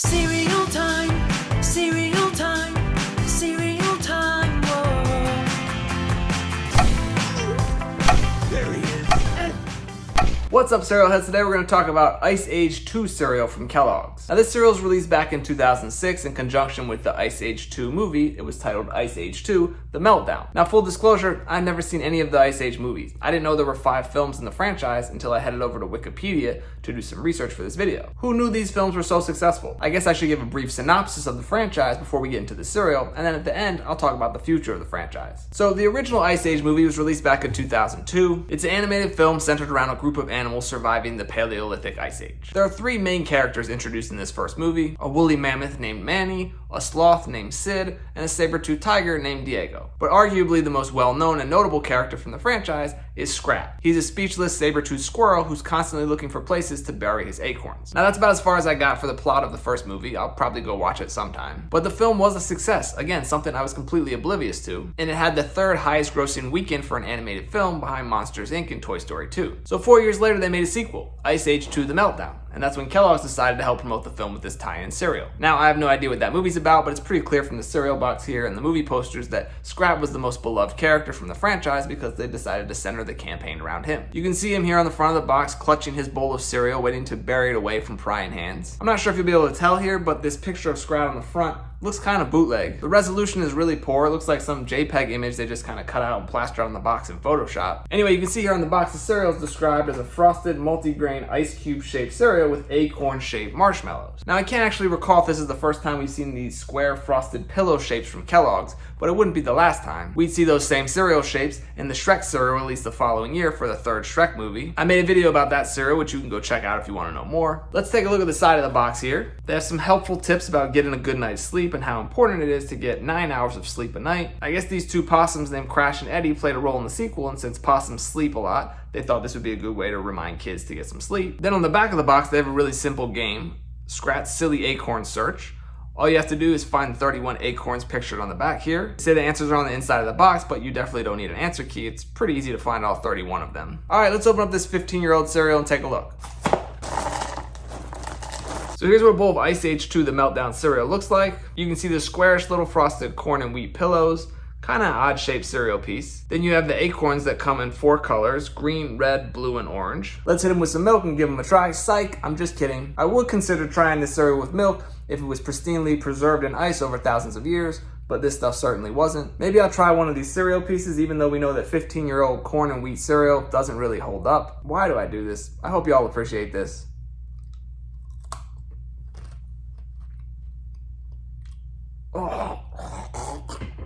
Cereal time, cereal time, cereal time, whoa. There he is. What's up, cereal heads? Today we're going to talk about Ice Age 2 cereal from Kellogg's. Now this cereal was released back in 2006 in conjunction with the Ice Age 2 movie. It was titled Ice Age 2, The Meltdown. Now full disclosure, I've never seen any of the Ice Age movies. I didn't know there were 5 films in the franchise until I headed over to Wikipedia to do some research for this video. Who knew these films were so successful? I guess I should give a brief synopsis of the franchise before we get into the cereal, and then at the end, I'll talk about the future of the franchise. So the original Ice Age movie was released back in 2002. It's an animated film centered around a group of animals surviving the Paleolithic Ice Age. There are 3 main characters introduced in this first movie: a woolly mammoth named Manny, a sloth named Sid, and a saber-toothed tiger named Diego. But arguably the most well-known and notable character from the franchise is Scrap. He's a speechless saber-toothed squirrel who's constantly looking for places to bury his acorns. Now that's about as far as I got for the plot of the first movie. I'll probably go watch it sometime. But the film was a success, again, something I was completely oblivious to, and it had the 3rd highest grossing weekend for an animated film behind Monsters Inc. and Toy Story 2. So 4 years later they made a sequel, Ice Age 2 The Meltdown. And that's when Kellogg's decided to help promote the film with this tie-in cereal. Now, I have no idea what that movie's about, but it's pretty clear from the cereal box here and the movie posters that Scrap was the most beloved character from the franchise because they decided to center the campaign around him. You can see him here on the front of the box clutching his bowl of cereal, waiting to bury it away from prying hands. I'm not sure if you'll be able to tell here, but this picture of Scrap on the front looks kind of bootleg. The resolution is really poor. It looks like some JPEG image they just kind of cut out and plastered on the box in Photoshop. Anyway, you can see here on the box the cereal is described as a frosted multi-grain ice cube shaped cereal with acorn shaped marshmallows. Now I can't actually recall if this is the first time we've seen these square frosted pillow shapes from Kellogg's, but it wouldn't be the last time. We'd see those same cereal shapes in the Shrek cereal released the following year for the 3rd Shrek movie. I made a video about that cereal, which you can go check out if you want to know more. Let's take a look at the side of the box here. They have some helpful tips about getting a good night's sleep and how important it is to get 9 hours of sleep a night. I guess these 2 possums named Crash and Eddie played a role in the sequel, and since possums sleep a lot, they thought this would be a good way to remind kids to get some sleep. Then on the back of the box, they have a really simple game, Scrat's Silly Acorn Search. All you have to do is find 31 acorns pictured on the back here. They say the answers are on the inside of the box, but you definitely don't need an answer key. It's pretty easy to find all 31 of them. All right, let's open up this 15-year-old cereal and take a look. So here's what a bowl of Ice Age 2 The Meltdown cereal looks like. You can see the squarish little frosted corn and wheat pillows, kind of odd shaped cereal piece. Then you have the acorns that come in 4 colors, green, red, blue, and orange. Let's hit them with some milk and give them a try. Psych, I'm just kidding. I would consider trying this cereal with milk if it was pristinely preserved in ice over thousands of years, but this stuff certainly wasn't. Maybe I'll try one of these cereal pieces, even though we know that 15-year-old corn and wheat cereal doesn't really hold up. Why do I do this? I hope y'all appreciate this. Oh.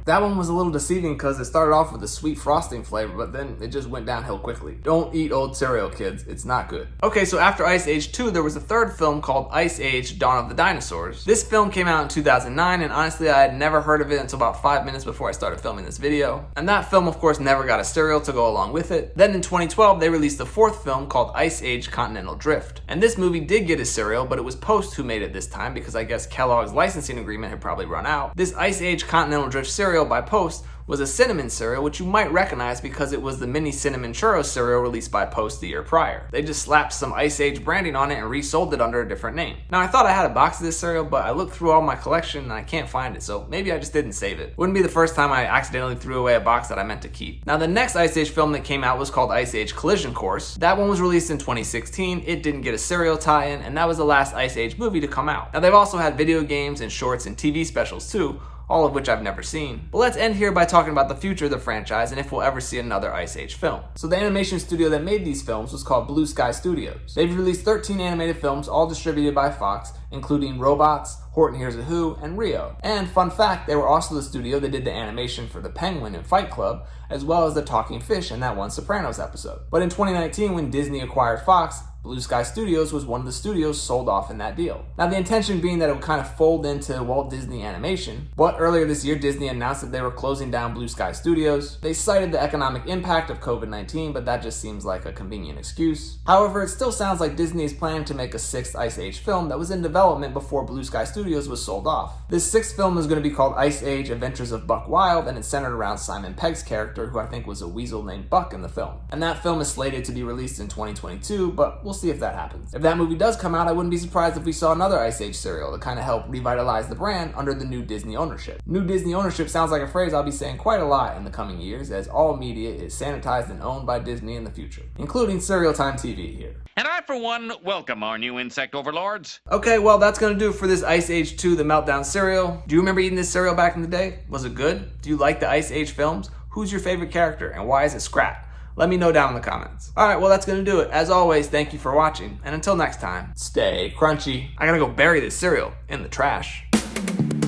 That one was a little deceiving because it started off with a sweet frosting flavor, but then it just went downhill quickly. Don't eat old cereal, kids. It's not good. Okay, so after Ice Age 2, there was a 3rd film called Ice Age Dawn of the Dinosaurs. This film came out in 2009, and honestly, I had never heard of it until about 5 minutes before I started filming this video. And that film, of course, never got a cereal to go along with it. Then in 2012, they released a 4th film called Ice Age Continental Drift. And this movie did get a cereal, but it was Post who made it this time because I guess Kellogg's licensing agreement had probably run out. This Ice Age Continental Drift cereal by Post was a cinnamon cereal, which you might recognize because it was the mini cinnamon churro cereal released by Post the year prior. They just slapped some Ice Age branding on it and resold it under a different name. Now I thought I had a box of this cereal, but I looked through all my collection and I can't find it, so maybe I just didn't save it. Wouldn't be the first time I accidentally threw away a box that I meant to keep. Now the next Ice Age film that came out was called Ice Age Collision Course. That one was released in 2016. It didn't get a cereal tie-in, and that was the last Ice Age movie to come out. Now they've also had video games and shorts and TV specials too, all of which I've never seen. But let's end here by talking about the future of the franchise and if we'll ever see another Ice Age film. So the animation studio that made these films was called Blue Sky Studios. They've released 13 animated films, all distributed by Fox, including Robots, Horton Hears a Who, and Rio. And fun fact, they were also the studio that did the animation for The Penguin and Fight Club, as well as the talking fish in that one Sopranos episode. But in 2019, when Disney acquired Fox, Blue Sky Studios was one of the studios sold off in that deal. Now the intention being that it would kind of fold into Walt Disney Animation, but earlier this year Disney announced that they were closing down Blue Sky Studios. They cited the economic impact of COVID-19, but that just seems like a convenient excuse. However, it still sounds like Disney is planning to make a 6th Ice Age film that was in development before Blue Sky Studios was sold off. This 6th film is going to be called Ice Age Adventures of Buck Wild, and it's centered around Simon Pegg's character, who I think was a weasel named Buck in the film. And that film is slated to be released in 2022, but we'll We'll see if that happens. If that movie does come out, I wouldn't be surprised if we saw another Ice Age cereal to kind of help revitalize the brand under the new Disney ownership. New Disney ownership sounds like a phrase I'll be saying quite a lot in the coming years, as all media is sanitized and owned by Disney in the future, including Cereal Time TV here. And I, for one, welcome our new insect overlords. Okay, well, that's gonna do it for this Ice Age 2 The Meltdown cereal. Do you remember eating this cereal back in the day? Was it good? Do you like the Ice Age films? Who's your favorite character, and why is it Scrat? Let me know down in the comments. Alright, well, that's gonna do it. As always, thank you for watching, and until next time, stay crunchy. I gotta go bury this cereal in the trash.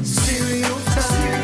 Cereal time.